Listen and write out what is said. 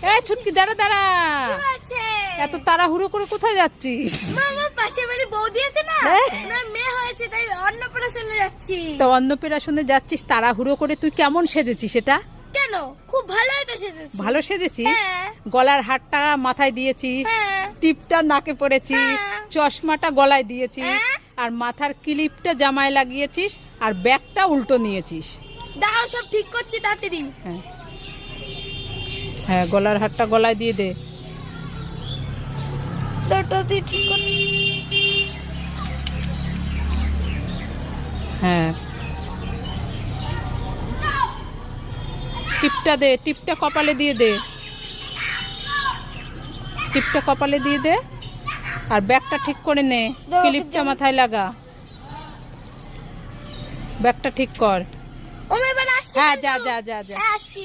এই ছুটকি দাঁড়া দাঁড়া, কি আছে? এত তাড়াহুড়ো করে কোথায় যাচ্ছিস? মামা পাশে বাড়ি বৌদি আছে না, হ্যাঁ। না মেয়ে হয়েছে তাই অন্নপ্রাশনে যাচ্ছি। তো অন্নপ্রাশনে যাচ্ছিস তাড়াহুড়ো করে, তুই কেমন সেজেছিস? এটা কেন? খুব ভালোই তো সেজেছি। ভালো সেজেছিস। হ্যাঁ। গলার হারটা মাথায় দিয়েছিস, হ্যাঁ। টিপটা নাকে পড়েছিস, হ্যাঁ। চশমাটা গলায় দিয়েছিস, হ্যাঁ। আর মাথার ক্লিপটা জামায় লাগিয়েছিস, আর ব্যাগটা উল্টো নিয়েছিস। দাও সব ঠিক করছি তাড়াতাড়ি। হ্যাঁ হ্যাঁ, গলার হারটা গলায় দিয়ে দে। তাড়াতাড়ি ঠিক করছি। হ্যাঁ, টিপটা দে, টিপটা কপালে দিয়ে দে, টিপটা কপালে দিয়ে দে, আর ব্যাগটা ঠিক করে নে, দাও, ক্লিপটা জামা- মাথায় লাগা, ব্যাগটা ঠিক কর। ও এবার আসছি। হ্যাঁ, যা যা যা যা। হ্যাঁ, আসছি।